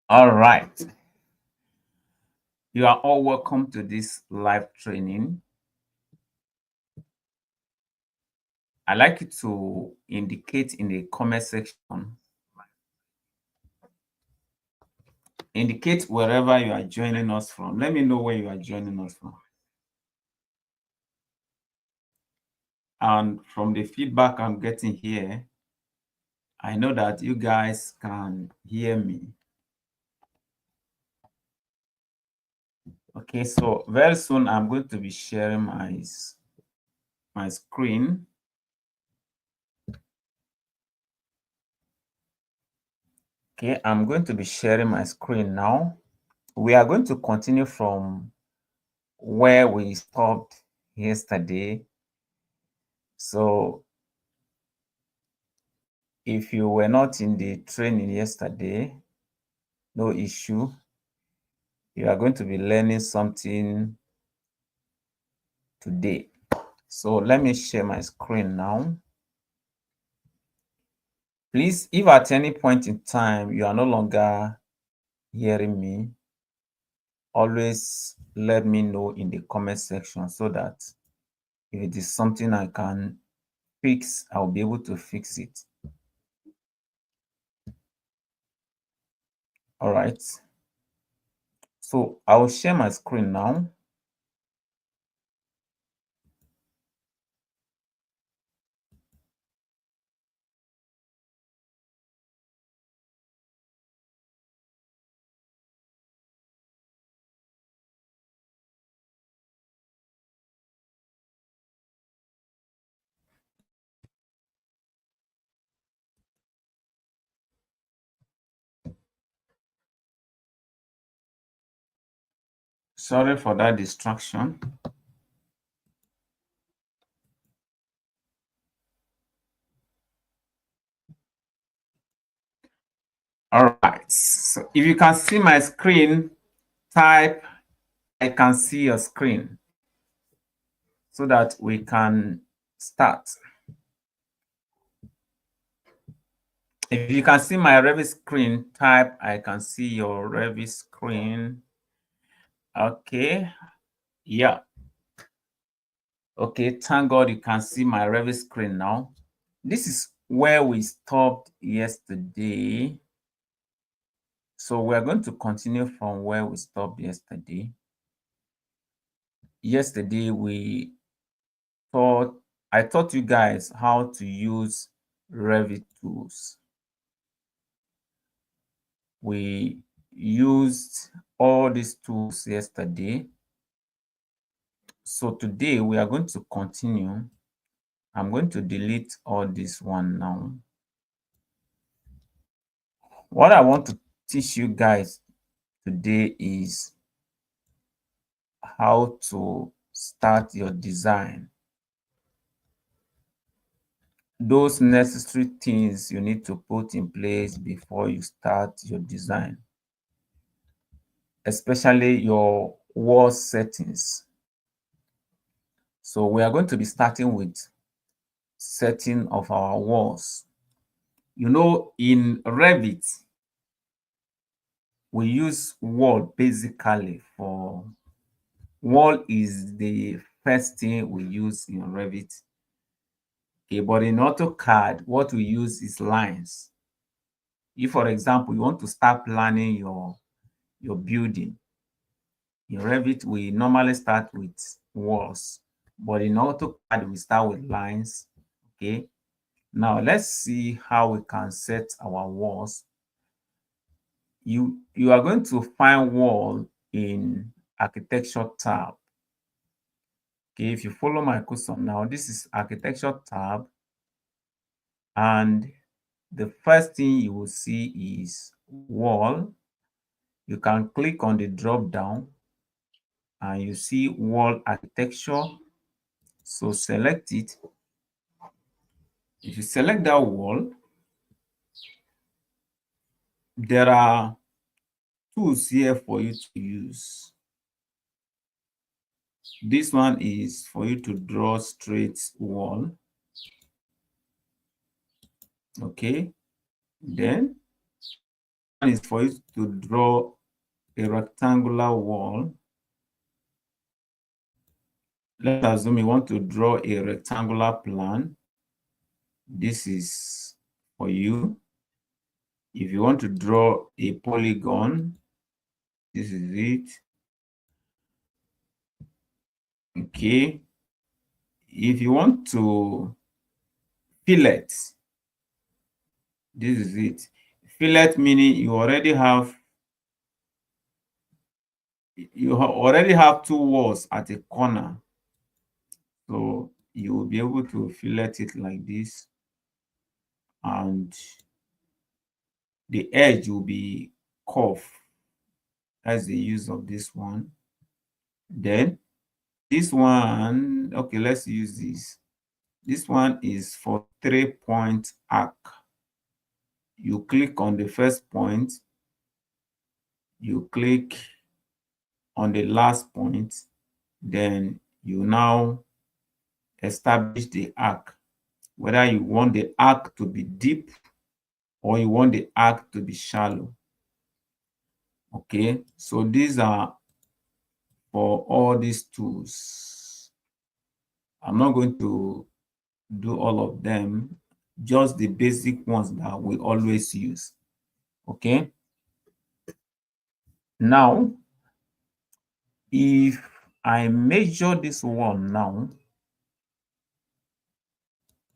All right. You are all welcome to this live training. I'd like you to indicate in the comment section, indicate wherever you are joining us from. Let me know where you are joining us from. And from the feedback I'm getting here, I know that you guys can hear me. Okay, so very soon I'm going to be sharing my screen. Okay, I'm going to be sharing my screen now. We are going to continue from where we stopped yesterday. So if you were not in the training yesterday, no issue. You are going to be learning something today. So let me share my screen now. Please, if at any point in time you are no longer hearing me, always let me know in the comment section so that if it is something I can fix, I'll be able to fix it. All right. So I will share my screen now. Sorry for that distraction. All right. So if you can see my screen, type I can see your screen so that we can start. If you can see my Revit screen, type I can see your Revit screen. Okay. Yeah. Okay. Thank God you can see my Revit screen now. This is where we stopped yesterday. So we're going to continue from where we stopped yesterday. Yesterday, I taught you guys how to use Revit tools. We used all these tools yesterday. So today we are going to continue. I'm going to delete all this one now. What I want to teach you guys today is how to start your design. Those necessary things you need to put in place before you start your design, especially your wall settings. So we are going to be starting with setting of our walls. You know, in Revit, we use wall basically for wall is the first thing we use in Revit. Okay, but in AutoCAD, what we use is lines. If, for example, you want to start planning your building, in Revit, we normally start with walls, but in AutoCAD, we start with lines. Okay. Now let's see how we can set our walls. You are going to find wall in architecture tab. Okay, if you follow my custom now, this is architecture tab, and the first thing you will see is wall. You can click on the drop down and you see wall architecture. So select it. If you select that wall, there are tools here for you to use. This one is for you to draw straight wall. Okay. Then is for you to draw a rectangular wall. Let's assume you want to draw a rectangular plan. This is for you. If you want to draw a polygon, this is it. Okay. If you want to fillet, this is it. Fillet meaning you already have two walls at a corner. So you will be able to fillet it like this, and the edge will be curved. That's the use of this one. Then this one, okay, let's use this. This one is for 3-point arc. You click on the first point, you click on the last point, then you now establish the arc, whether you want the arc to be deep or you want the arc to be shallow. Okay, so these are for all these tools. I'm not going to do all of them, just the basic ones that we always use. Okay, now if I measure this one now,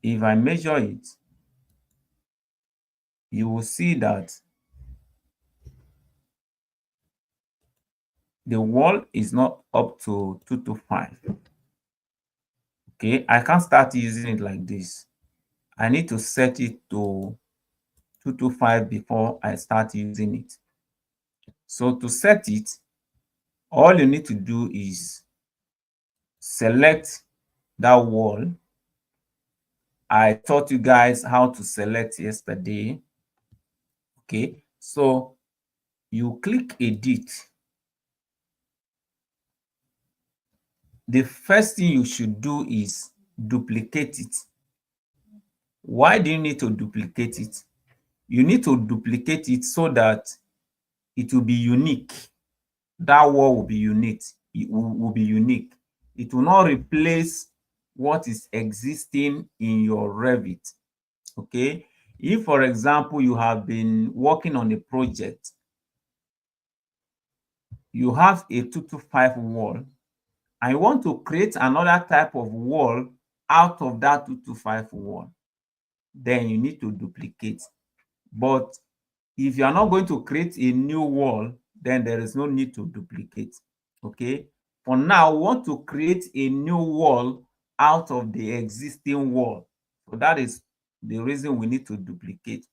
if I measure it, you will see that the wall is not up to 225. Okay, I can't start using it like this. I need to set it to 225 before I start using it. So to set it, all you need to do is select that wall. I taught you guys how to select yesterday. Okay, so you click edit. The first thing you should do is duplicate it. Why do you need to duplicate it? You need to duplicate it so that it will be unique. That wall will be unique. It will be unique. It will not replace what is existing in your Revit. Okay. If, for example, you have been working on a project, you have a 225 wall, and you want to create another type of wall out of that 225 wall, then you need to duplicate. But if you are not going to create a new wall, then there is no need to duplicate. Okay. For now, we want to create a new wall out of the existing wall. So that is the reason we need to duplicate,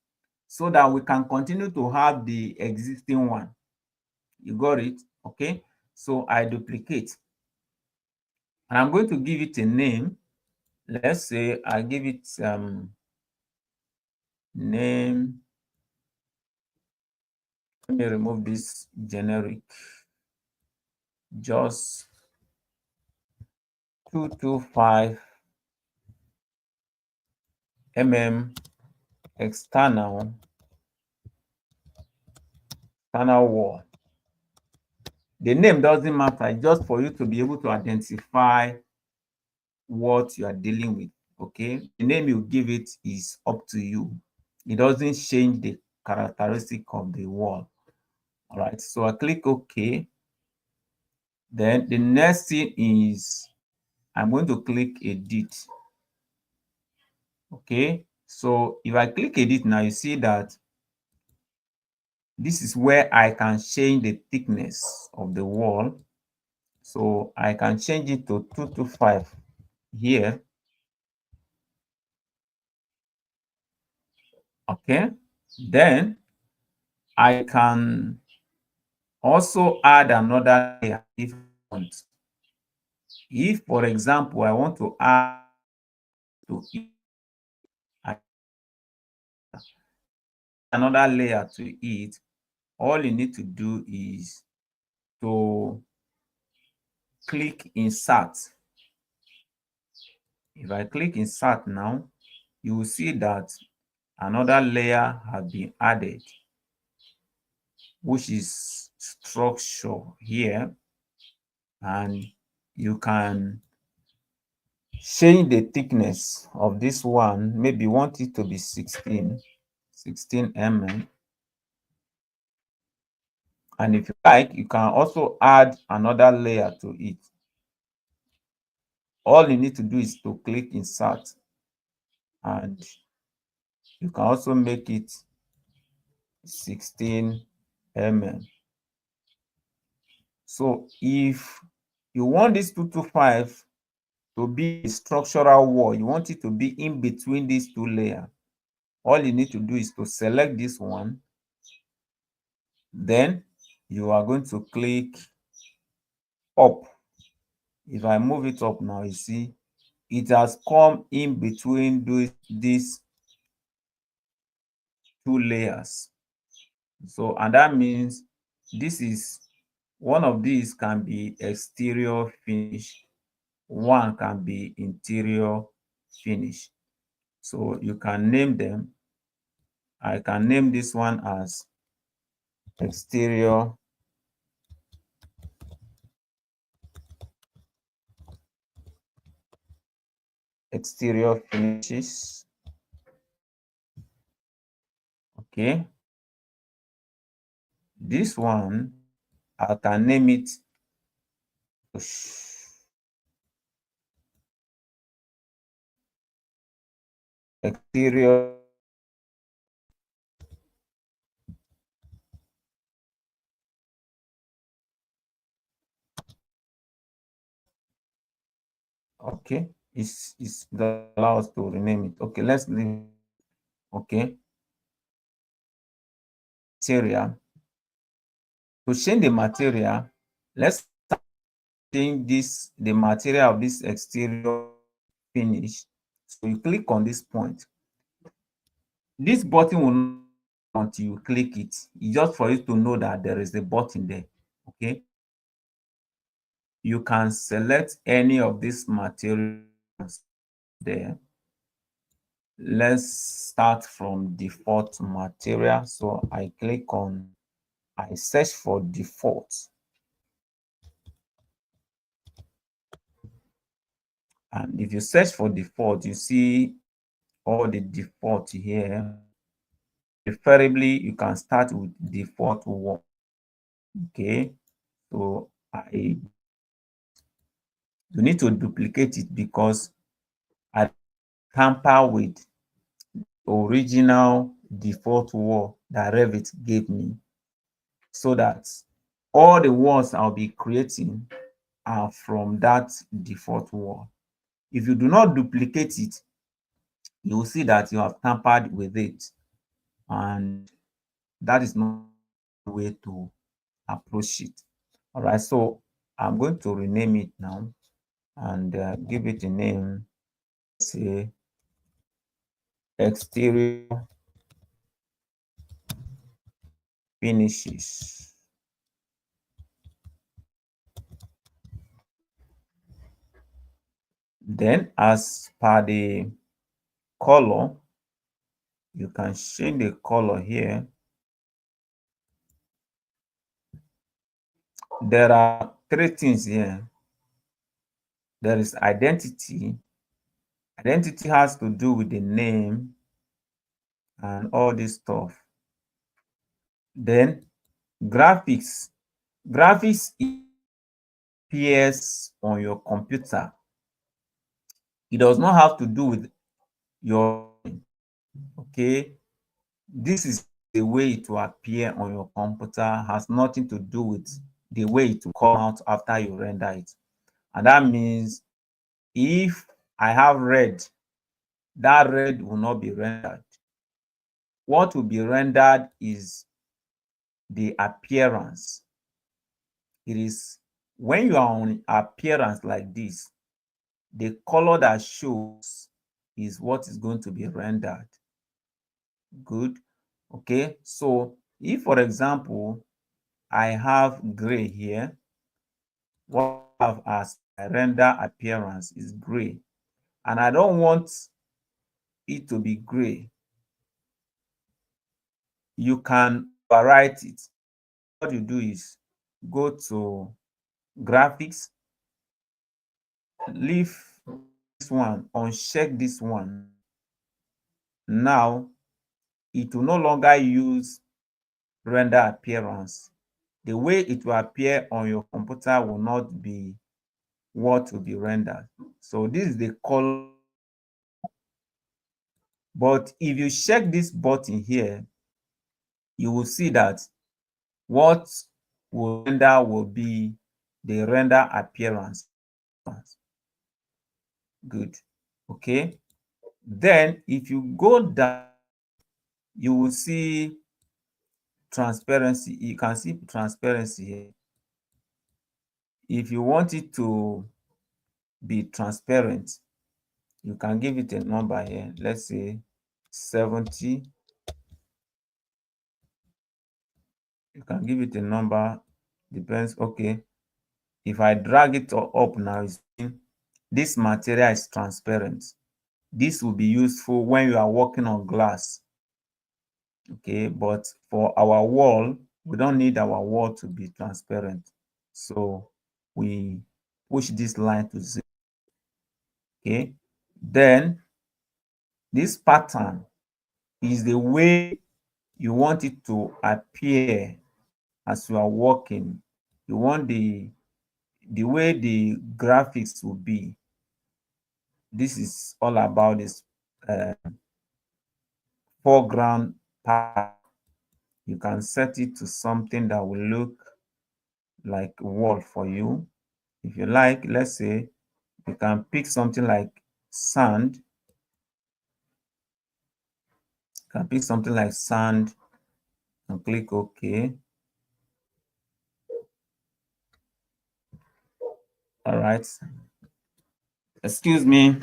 so that we can continue to have the existing one. You got it? Okay. So I duplicate. And I'm going to give it a name. Let's say I give it name. Let me remove this generic. Just 225 external wall. The name doesn't matter, just for you to be able to identify what you are dealing with. Okay, the name you give it is up to you. It doesn't change the characteristic of the wall. All right, so I click OK. Then the next thing is I'm going to click edit. Okay, so if I click edit now, you see that this is where I can change the thickness of the wall. So I can change it to 225 here. Okay, then I can also add another layer if I want. If, for example, I want to add to another layer to it, all you need to do is to click insert. If I click insert now, you will see that another layer has been added. which is structure here, and you can change the thickness of this one. Maybe you want it to be 16 mm. And if you like, you can also add another layer to it. All you need to do is to click insert, and you can also make it 16 mm. So if you want this 225 to be a structural wall, you want it to be in between these two layers, all you need to do is to select this one. Then you are going to click up. If I move it up now, you see it has come in between these two layers. So, and that means this is one of these can be exterior finish, one can be interior finish. So you can name them. I can name this one as exterior finishes. Okay, this one I can name it exterior okay. It's that allows to rename it. Okay, let's leave. Okay, material. To change the material, let's change the material of this exterior finish. So you click on this point. This button will not until you click it. It's just for you to know that there is a button there. Okay, you can select any of these materials there. Let's start from default material. So I click on, I search for default. And if you search for default, you see all the default here. Preferably, you can start with default one. Okay, so you need to duplicate it because I tamper with original default wall that Revit gave me, so that all the walls I'll be creating are from that default wall. If you do not duplicate it, you will see that you have tampered with it, and that is not the way to approach it. All right, so I'm going to rename it now and give it a name, say exterior finishes. Then as per the color, you can change the color here. There are three things here. There is identity. Identity has to do with the name and all this stuff. Then graphics. Graphics appears on your computer. It does not have to do with your, okay? This is the way it will appear on your computer, has nothing to do with the way it will come out after you render it. And that means if I have red, that red will not be rendered. What will be rendered is the appearance. It is when you are on appearance like this, the color that shows is what is going to be rendered. Good. Okay, so if for example I have gray here, what I have as a render appearance is gray, and I don't want it to be gray, you can overwrite it. what you do is go to graphics, leave this one, uncheck this one. Now it will no longer use render appearance. The way it will appear on your computer will not be what will be rendered. So this is the color. But if you check this button here, you will see that what will render will be the render appearance. Good. Okay. Then if you go down, you will see transparency. You can see transparency here. If you want it to be transparent, you can give it a number here. Let's say 70. You can give it a number, depends. Okay. If I drag it up now, you see this material is transparent. This will be useful when you are working on glass. Okay, but for our wall, we don't need our wall to be transparent. So we push this line to 0. Okay, then this pattern is the way you want it to appear as you are working. You want the way the graphics will be. This is all about this foreground pattern. You can set it to something that will look like a wall for you. If you like, let's say you can pick something like sand. You can pick something like sand and click OK. All right. Excuse me.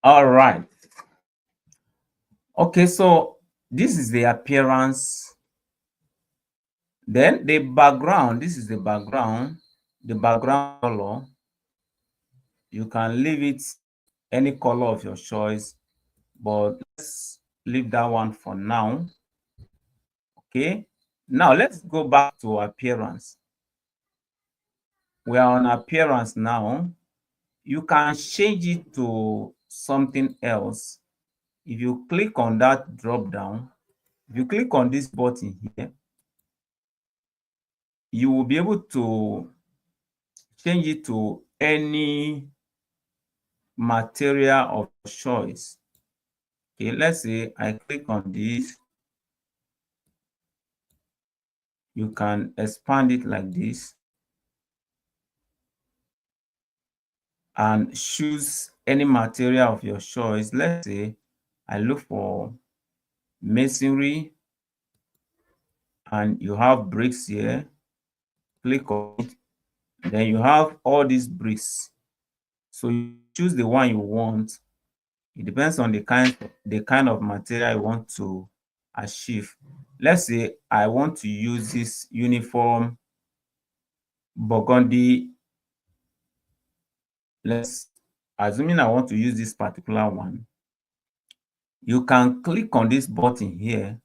All right. Okay, so this is the appearance. Then the background, this is the background color. You can leave it any color of your choice, but let's leave that one for now. Okay, now let's go back to appearance. We are on appearance now. You can change it to something else. If you click on that drop down, if you click on this button here, you will be able to change it to any material of choice. Okay, let's say I click on this. You can expand it like this and choose any material of your choice. Let's say I look for masonry and you have bricks here. Click on it. Then you have all these bricks. So you choose the one you want. It depends on the kind of material you want to achieve. Let's say I want to use this uniform burgundy. Let's assuming I want to use this particular one. You can click on this button here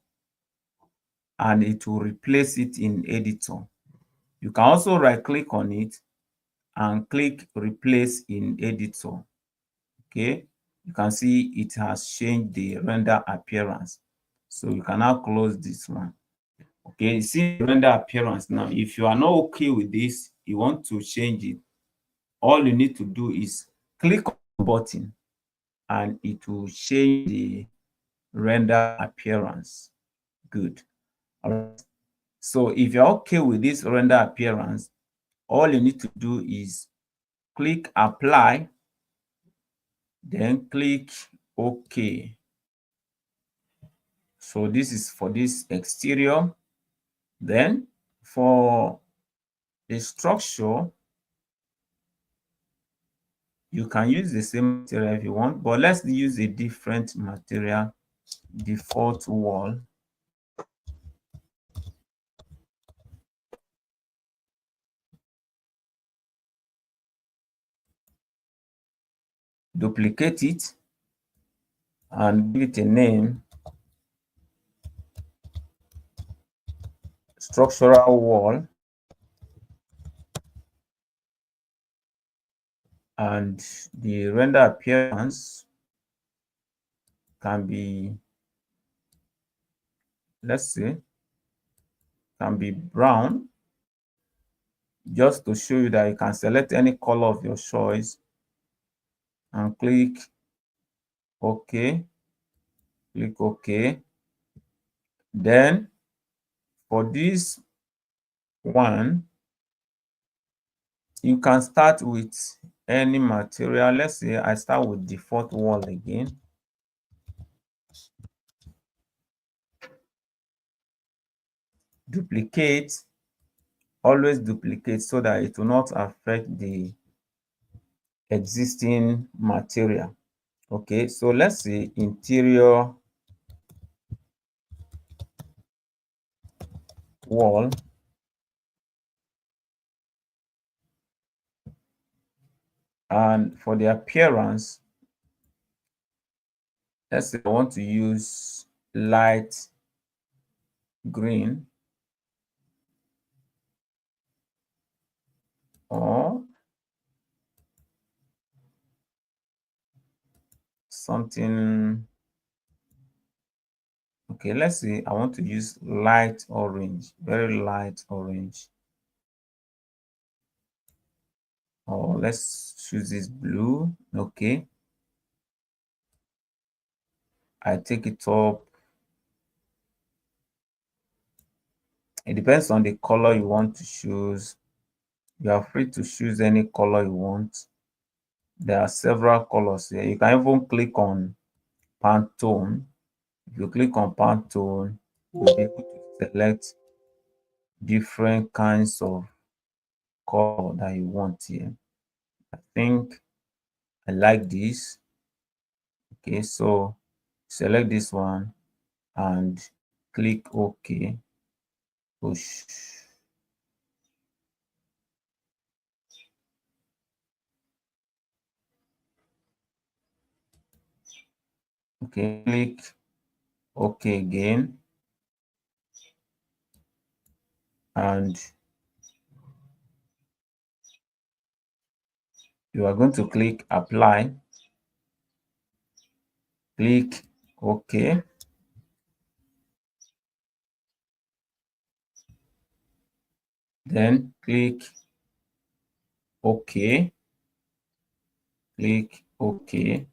and it will replace it in editor. You can also right click on it and click replace in editor. Okay, you can see it has changed the render appearance. So you can now close this one. Okay, you see the render appearance now. If you are not okay with this, you want to change it, all you need to do is click on the button and it will change the render appearance. Good. All right. So if you're okay with this render appearance, all you need to do is click apply, then click OK. So this is for this exterior. Then for the structure, you can use the same material if you want, but let's use a different material, default wall. Duplicate it and give it a name, structural wall, and the render appearance can be, let's say, can be brown, just to show you that you can select any color of your choice and click OK. Click OK. Then for this one, you can start with any material. Let's say I start with default wall again. Duplicate, always duplicate so that it will not affect the existing material. Okay, so let's say interior wall. And for the appearance, let's say I want to use light green or something. Okay, let's say I want to use light orange, very light orange. Or let's choose this blue. Okay. I take it up. It depends on the color you want to choose. You are free to choose any color you want. There are several colors here. You can even click on Pantone. If you click on Pantone, you'll be able to select different kinds of color that you want here. I think I like this. Okay, so select this one and click OK. Push. Okay, click OK again. And you are going to click apply. Click OK. Then click OK. Click OK.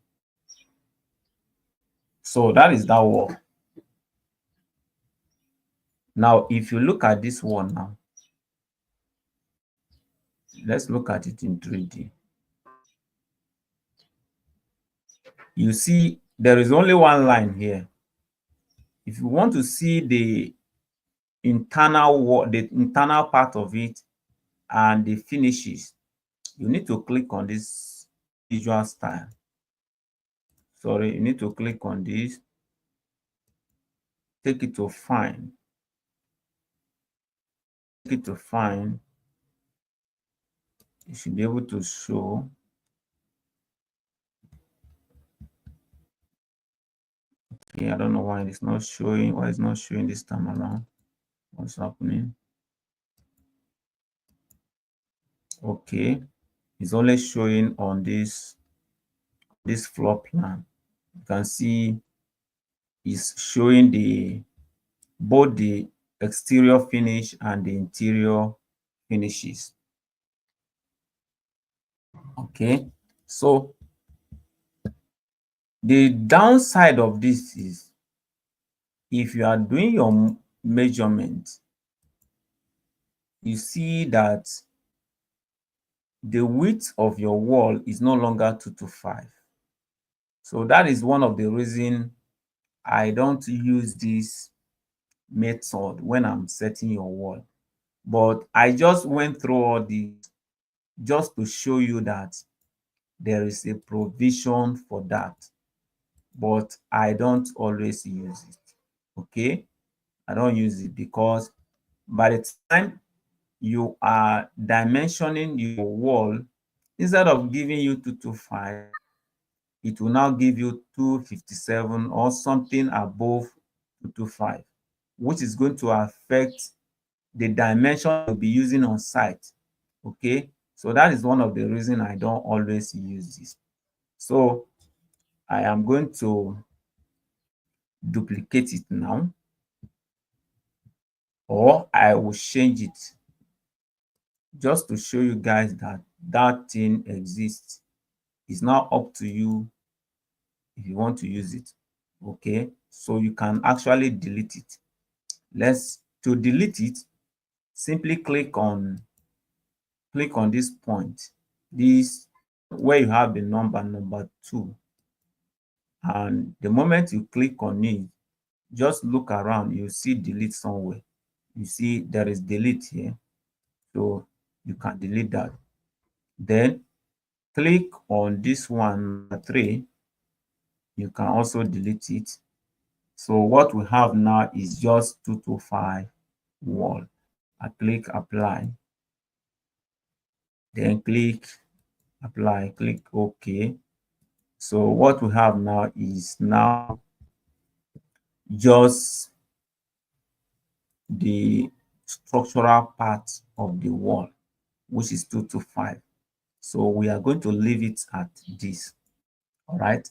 So that is that wall. Now, if you look at this one now, let's look at it in 3D. You see, there is only one line here. If you want to see the internal wall, the internal part of it and the finishes, you need to click on this visual style. Sorry, you need to click on this, take it to fine. Take it to fine. You should be able to show. Okay, I don't know why it's not showing, why it's not showing this time around. What's happening? Okay, it's only showing on this floor plan. You can see it's showing both the exterior finish and the interior finishes. Okay, so the downside of this is if you are doing your measurement you see that the width of your wall is no longer 225. So that is one of the reasons I don't use this method when I'm setting your wall. But I just went through all this just to show you that there is a provision for that, but I don't always use it. Okay, I don't use it because by the time you are dimensioning your wall, instead of giving you 225, it will now give you 257 or something above 225, which is going to affect the dimension you'll be using on site. Okay, so that is one of the reasons I don't always use this. So I am going to duplicate it now, or I will change it just to show you guys that that thing exists. It's now up to you if you want to use it. Okay, so you can actually delete it. Let's to delete it, simply click on this point, this where you have the number 2, and the moment you click on it, just look around, you see delete somewhere. You see there is delete here, so you can delete that. Then click on this one, number 3, you can also delete it. So what we have now is just 225 wall. I click apply, then click apply, click OK. So what we have now is now just the structural part of the wall, which is 225. So we are going to leave it at this, all right,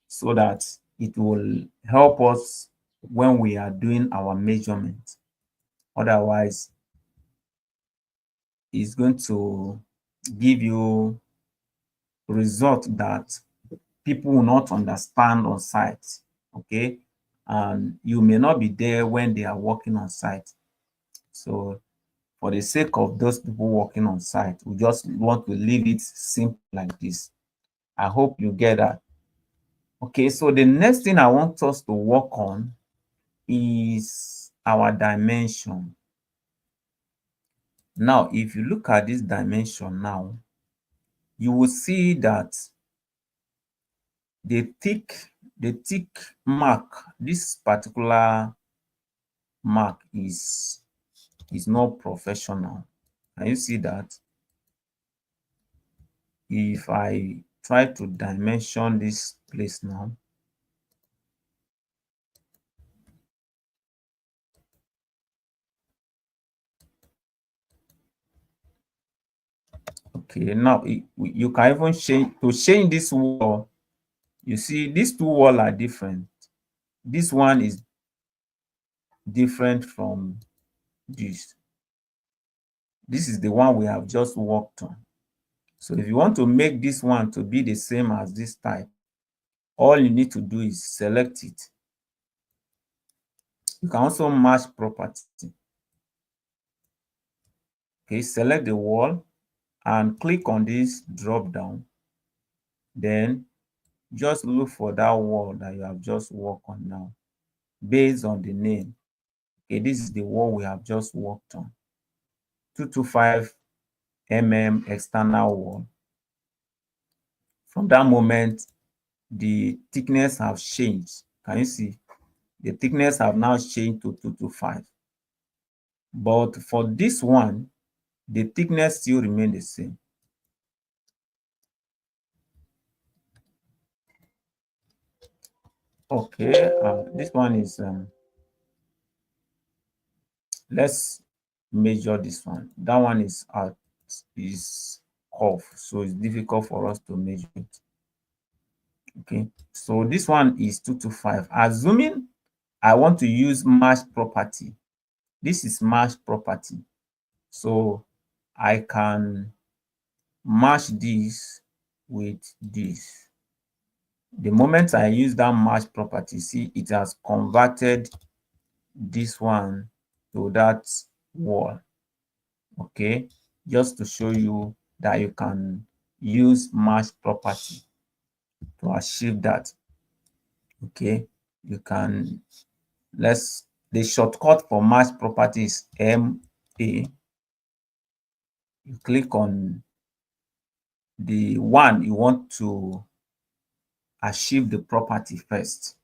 so that it will help us when we are doing our measurement. Otherwise, it's going to give you result that people will not understand on site. Okay, and you may not be there when they are working on site. So for the sake of those people working on site, we just want to leave it simple like this. I hope you get that. Okay, so the next thing I want us to work on is our dimension. Now, if you look at this dimension now, you will see that the thick mark, this particular mark is not professional. Can you see that? If I try to dimension this place now, okay, now you can even change this wall. You see, these two walls are different. This one is different from this. This is the one we have just worked on. So if you want to make this one to be the same as this type, all you need to do is select it. You can also match property. Okay, select the wall and click on this drop down. Then just look for that wall that you have just worked on now based on the name. Okay, this is the wall we have just worked on. 225 external wall. From that moment, the thickness have changed. Can you see? The thickness have now changed to 225. But for this one, the thickness still remain the same. Okay, this one is let's measure this one. That one is off, so it's difficult for us to measure it. Okay, so this one is 225. Assuming I want to use match property, this is match property, so I can match this with this. The moment I use that match property, see, it has converted this one to that wall. Okay, just to show you that you can use match property to achieve that. Okay, you can, the shortcut for match property is MA. You click on the one you want to achieve the property first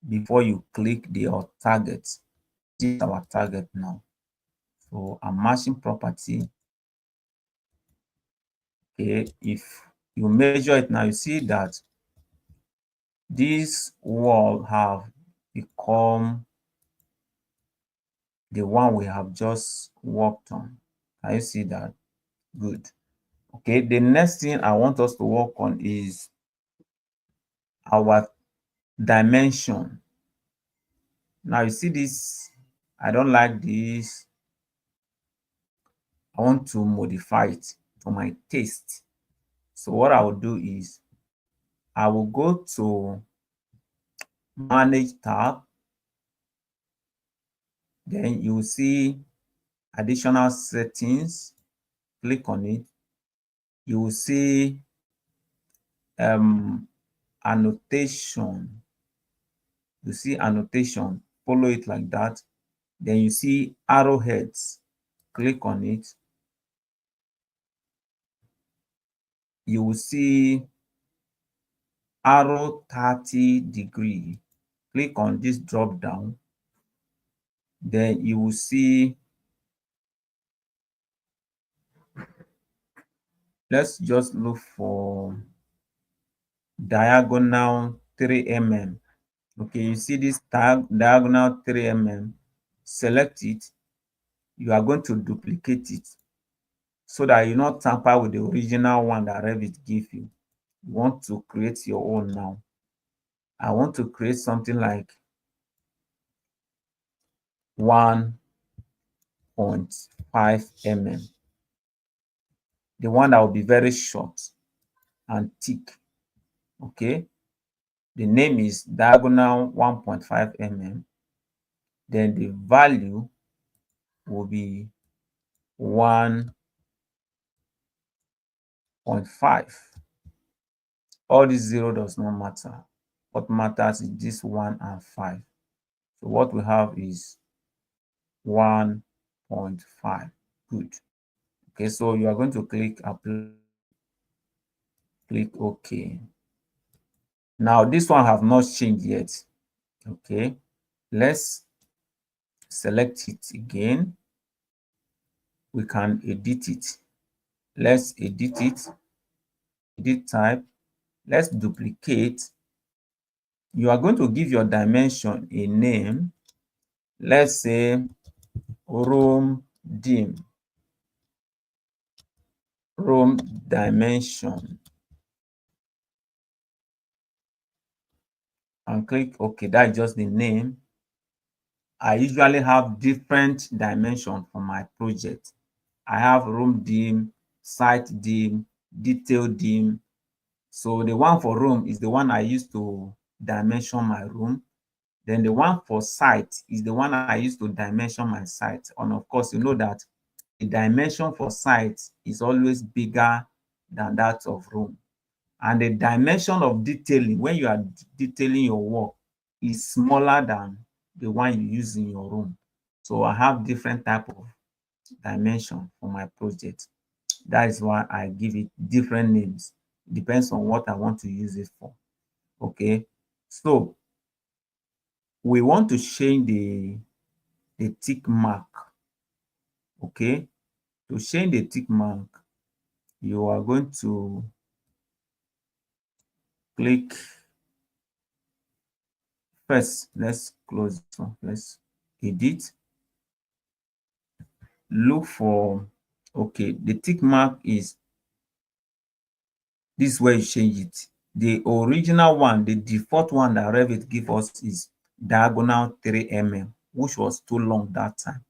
before you click the target. This is our target now. So I'm matching property. Okay, if you measure it now, you see that this wall have become the one we have just worked on. Can you see that? Good. Okay, the next thing I want us to work on is our dimension. Now you see this, I don't like this. I want to modify it for my taste. So what I will do is I will go to manage tab. Then you will see additional settings. Click on it. You will see annotation. You see annotation. Follow it like that. Then you see arrowheads. Click on it. You will see arrow 30-degree. Click on this drop down. Then you will see, let's just look for diagonal 3 mm. Okay, you see this diagonal 3 mm. Select it. You are going to duplicate it so that you not tamper with the original one that Revit give you. You want to create your own now. I want to create something like 1.5 mm. The one that will be very short and thick. Okay, the name is diagonal 1.5 mm. Then the value will be 1.5. All this zero does not matter. What matters is this 1 and 5. So what we have is 1.5. Good. Okay, so you are going to click apply, click OK. Now this one have not changed yet. Okay, let's select it again. We can edit it. Let's edit it. Edit type. Let's duplicate. You are going to give your dimension a name. Let's say room dim. Room dimension. And click OK. That's just the name. I usually have different dimensions for my project. I have room dim, site dim, detail dim. So the one for room is the one I use to dimension my room. Then the one for site is the one I use to dimension my site. And of course, you know that the dimension for site is always bigger than that of room. And the dimension of detailing, when you are detailing your work, is smaller than the one you use in your room. So I have different type of dimension for my project. That is why I give it different names. Depends on what I want to use it for. Okay, so we want to change the tick mark. Okay, to change the tick mark, you are going to click first. Let's close this one. Let's edit. Look for, okay, the tick mark is this way you change it. The original one, the default one that Revit give us is diagonal 3 mm, which was too long that time.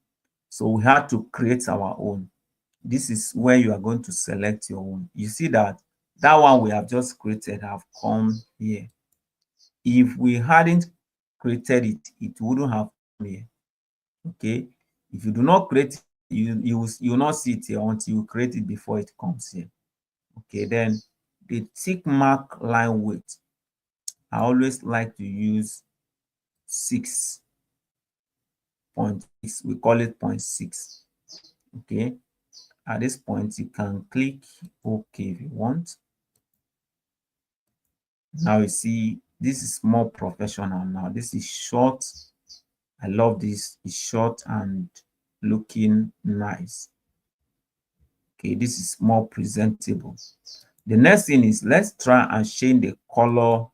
So we had to create our own. This is where you are going to select your own. You see that that one we have just created have come here. If we hadn't created it, it wouldn't have come here. Okay. If you do not create you will not see it here until you create it before it comes here. Okay, then the tick mark line width, I always like to use 6.6. We call it 0.6. Okay, at this point you can click OK if you want. Now you see this is more professional. Now this is short. I love this. It's short and looking nice. Okay, this is more presentable. The next thing is, let's try and change the color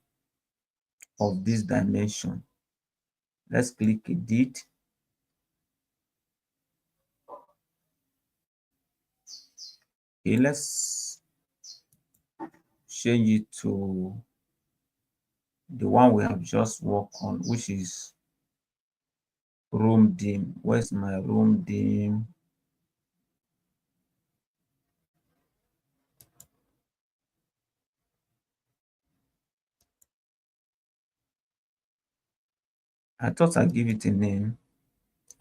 of this dimension. Let's click edit. Okay, let's change it to the one we have just worked on, which is room dim. Where's my room dim? I thought I'd give it a name.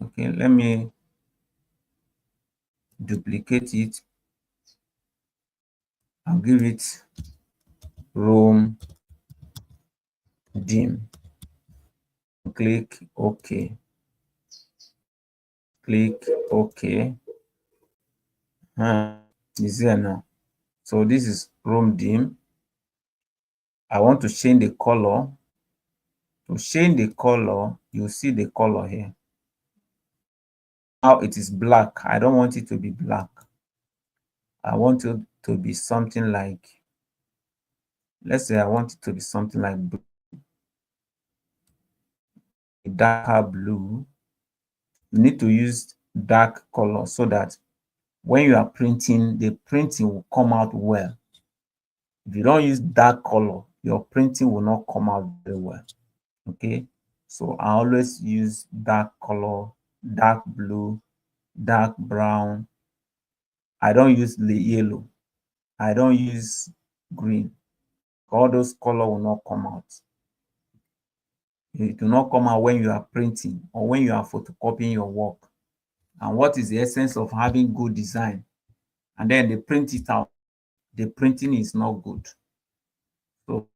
Okay, let me duplicate it. I'll give it room dim. Click OK. Click OK. Is there now? So this is room dim. I want to change the color. To change the color, you see the color here. Now it is black. I don't want it to be black. I want it to be something like, let's say I want it to be something like blue, darker blue. You need to use dark color so that when you are printing, the printing will come out well. If you don't use dark color, your printing will not come out very well. Okay, so I always use dark color, dark blue, dark brown. I don't use the yellow. I don't use green. All those color will not come out. It will not come out when you are printing or when you are photocopying your work. And what is the essence of having good design? And then they print it out. The printing is not good. So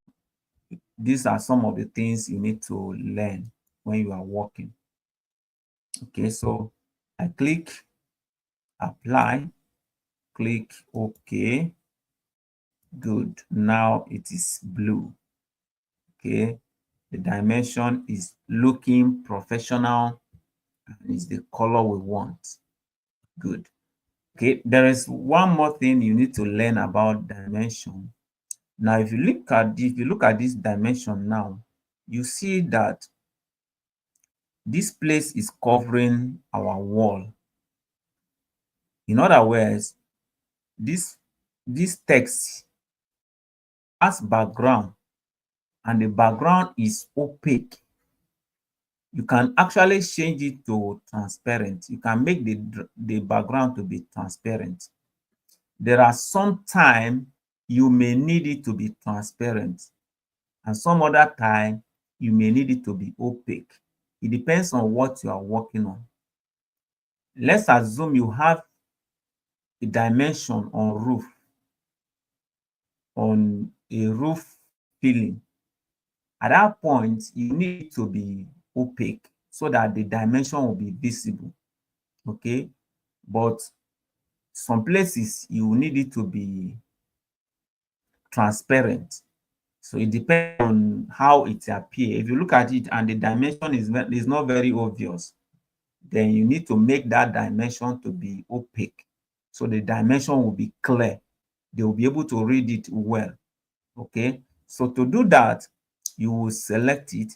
these are some of the things you need to learn when you are working. Okay, so I click apply, click OK. Good. Now it is blue. Okay, the dimension is looking professional and is the color we want. Good. Okay, there is one more thing you need to learn about dimension. Now, if you look at this dimension now, you see that this place is covering our wall. In other words, this text has background and the background is opaque. You can actually change it to transparent. You can make the background to be transparent. There are some time you may need it to be transparent, and some other time you may need it to be opaque. It depends on what you are working on. Let's assume you have a dimension on a roof ceiling. At that point, you need to be opaque so that the dimension will be visible. Okay, but some places you need it to be transparent. So it depends on how it appears. If you look at it and the dimension is not very obvious, then you need to make that dimension to be opaque. So the dimension will be clear. They will be able to read it well. Okay. So to do that, you will select it,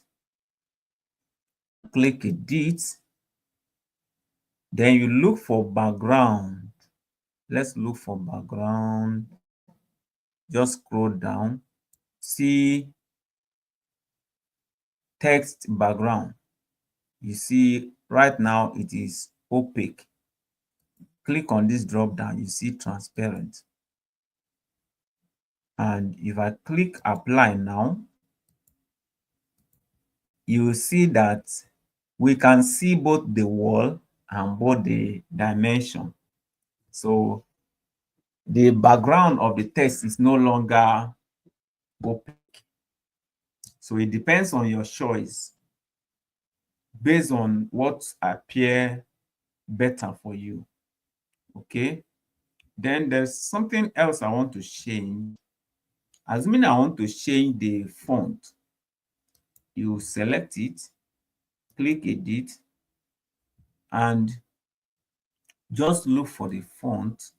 click edit, then you look for background. Let's look for background. Just scroll down. See text background. You see right now it is opaque. Click on this drop down, you see transparent. And if I click apply now, you will see that we can see both the wall and both the dimension. So the background of the text is no longer opaque. So it depends on your choice based on what appear better for you. Okay. Then there's something else I want to change. Assuming I want to change the font, you select it, click edit, and just look for the font.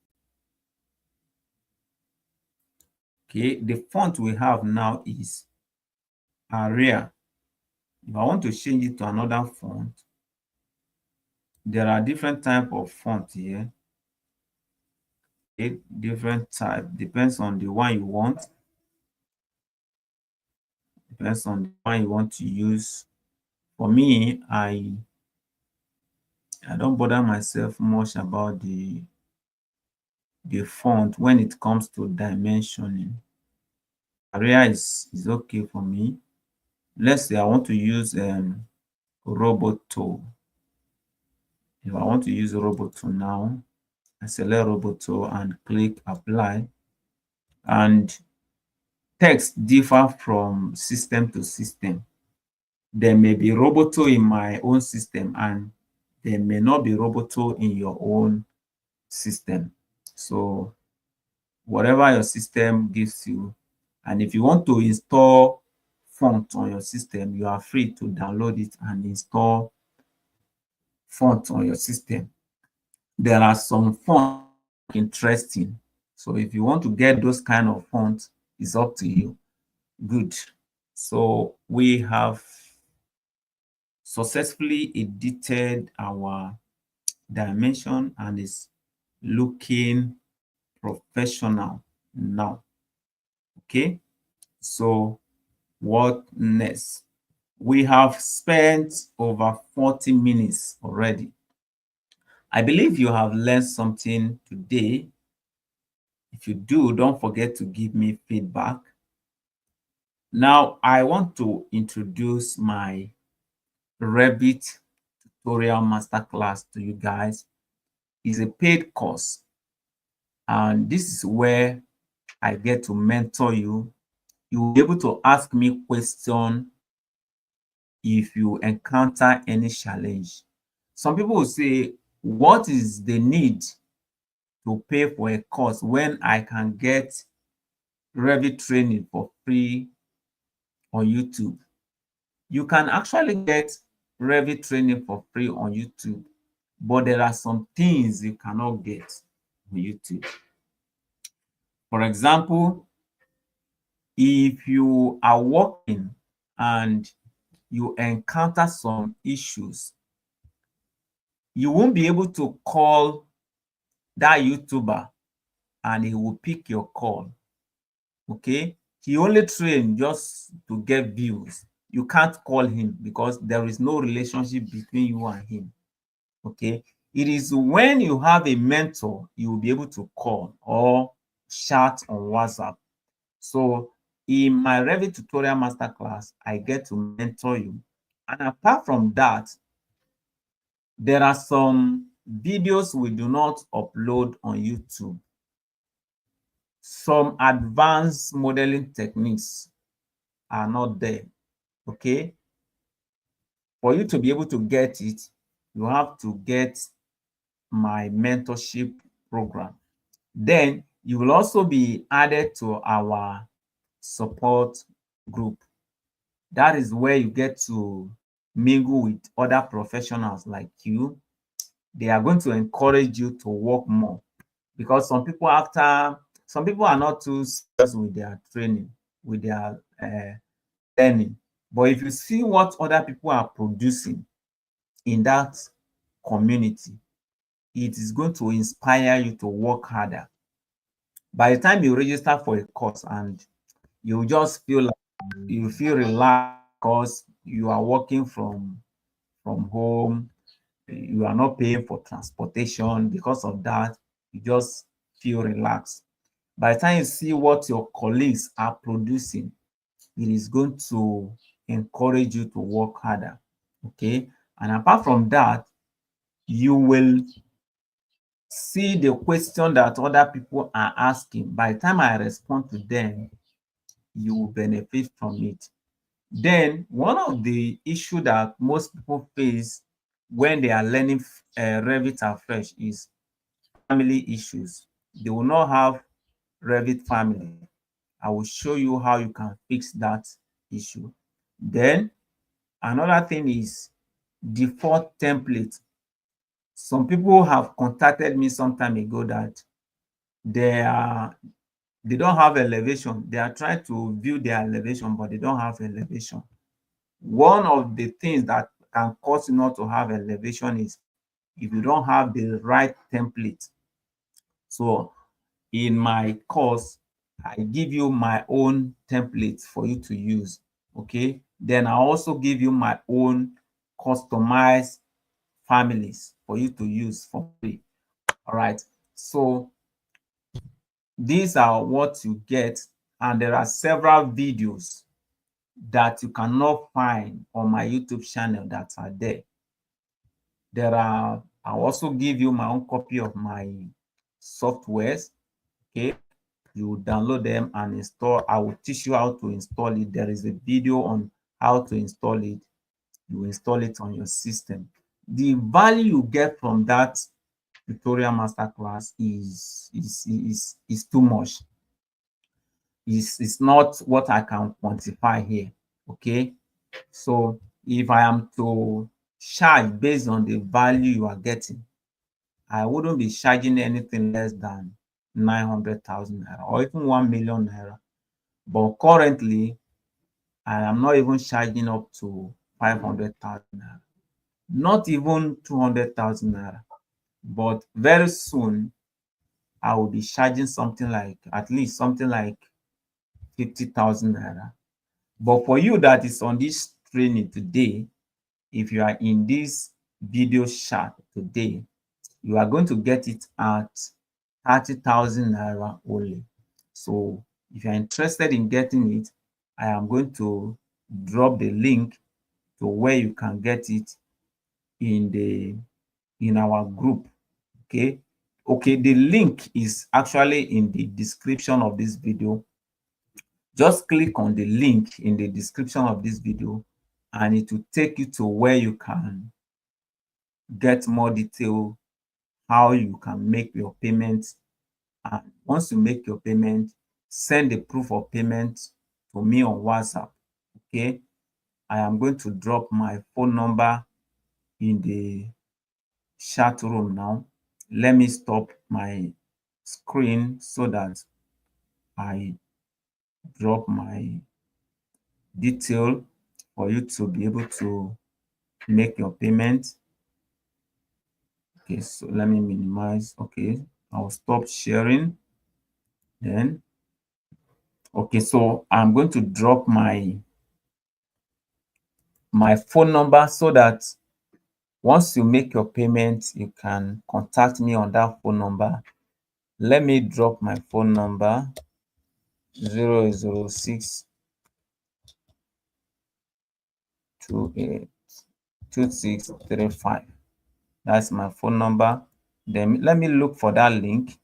Okay, the font we have now is Arial. If I want to change it to another font, there are different type of font here. Okay, different type, depends on the one you want. Depends on the one you want to use. For me, I don't bother myself much about the font when it comes to dimensioning. Arial is okay for me. Let's say I want to use Roboto. If I want to use Roboto now, I select Roboto and click apply. And text differ from system to system. There may be Roboto in my own system and there may not be Roboto in your own system. So whatever your system gives you, and if you want to install font on your system, you are free to download it and install font on your system. There are some fonts interesting. So if you want to get those kind of fonts, it's up to you. Good. So we have successfully edited our dimension and is looking professional now. Okay. So what next? We have spent over 40 minutes already. I believe you have learned something today. If you do, don't forget to give me feedback. Now, I want to introduce my Revit tutorial masterclass to you guys. It's a paid course, and this is where I get to mentor you. You will be able to ask me questions if you encounter any challenge. Some people will say, what is the need to pay for a course when I can get Revit training for free on YouTube? You can actually get Revit training for free on YouTube, but there are some things you cannot get on YouTube. For example, if you are working and you encounter some issues, you won't be able to call that YouTuber and he will pick your call. Okay? He only trained just to get views. You can't call him because there is no relationship between you and him. Okay? It is when you have a mentor, you will be able to call or chat on WhatsApp. So in my Revit tutorial masterclass, I get to mentor you. And apart from that, there are some videos we do not upload on YouTube. Some advanced modeling techniques are not there. Okay? For you to be able to get it, you have to get my mentorship program. Then you will also be added to our support group. That is where you get to mingle with other professionals like you. They are going to encourage you to work more because some people are not too serious with their training, with their learning. But if you see what other people are producing in that community, it is going to inspire you to work harder. By the time you register for a course and you just feel like you feel relaxed because you are working from home, you are not paying for transportation. Because of that, you just feel relaxed. By the time you see what your colleagues are producing, it is going to encourage you to work harder. Okay. And apart from that, you will see the question that other people are asking. By the time I respond to them, you will benefit from it. Then one of the issue that most people face when they are learning Revit afresh is family issues. They will not have Revit family. I will show you how you can fix that issue. Then another thing is default template. Some people have contacted me some time ago that they are they don't have elevation. They are trying to view their elevation, but they don't have elevation. One of the things that can cause you not to have elevation is if you don't have the right template. So in my course, I give you my own templates for you to use. Okay. Then I also give you my own customized families for you to use for free. All right. So these are what you get, and there are several videos that you cannot find on my YouTube channel that are there. I'll also give you my own copy of my softwares. Okay, you download them and install. I will teach you how to install it. There is a video on how to install it. You install it on your system. The value you get from that tutorial masterclass is too much. Is not what I can quantify here. Okay, so if I am to charge based on the value you are getting, I wouldn't be charging anything less than 900,000 naira or even 1 million naira. But currently, I am not even charging up to 500,000 naira, not even 200,000 naira. But very soon, I will be charging something like at least something like 50,000 naira. But for you that is on this training today, if you are in this video chat today, you are going to get it at 30,000 naira only. So if you're interested in getting it, I am going to drop the link to where you can get it in our group. Okay, the link is actually in the description of this video. Just click on the link in the description of this video and it will take you to where you can get more detail how you can make your payments. And once you make your payment, send the proof of payment to me on WhatsApp. Okay, I am going to drop my phone number in the chat room now. Let me stop my screen so that I drop my detail for you to be able to make your payment. Okay, so let me minimize. Okay, I'll stop sharing. Then, okay, so I'm going to drop my phone number so that once you make your payment, you can contact me on that phone number. Let me drop my phone number 006 28 2635. That's my phone number. Then let me look for that link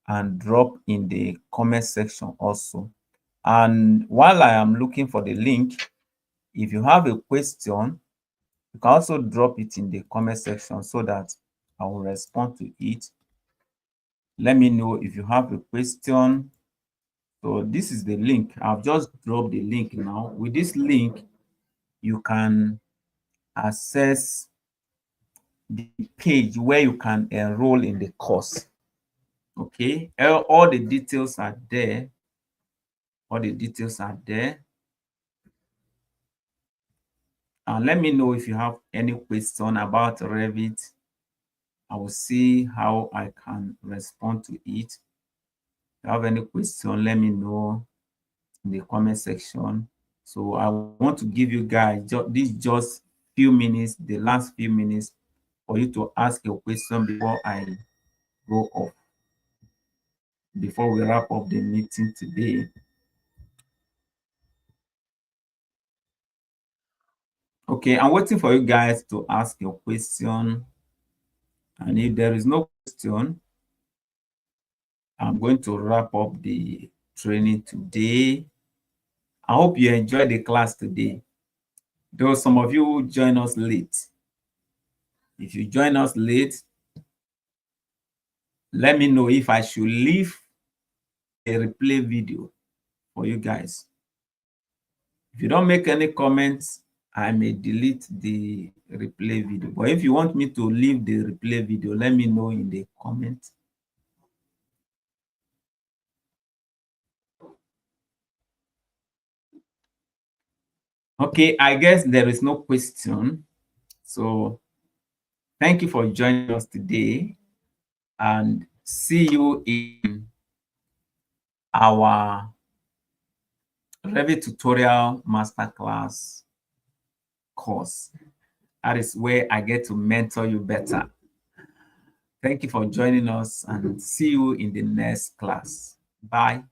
and drop in the comment section also. And while I am looking for the link, if you have a question, you can also drop it in the comment section so that I will respond to it. Let me know if you have a question. So this is the link. I've just dropped the link now. With this link, you can access the page where you can enroll in the course. Okay, all the details are there. All the details are there. And let me know if you have any question about Revit. I will see how I can respond to it. If you have any question, let me know in the comment section. So I want to give you guys this just few minutes, the last few minutes, for you to ask a question before I go off, before we wrap up the meeting today. Okay, I'm waiting for you guys to ask your question. And if there is no question, I'm going to wrap up the training today. I hope you enjoyed the class today. Though some of you join us late. If you join us late, let me know if I should leave a replay video for you guys. If you don't make any comments, I may delete the replay video. But if you want me to leave the replay video, let me know in the comments. Okay, I guess there is no question. So thank you for joining us today, and see you in our Revit tutorial masterclass course. That is where I get to mentor you better. Thank you for joining us, and see you in the next class. Bye.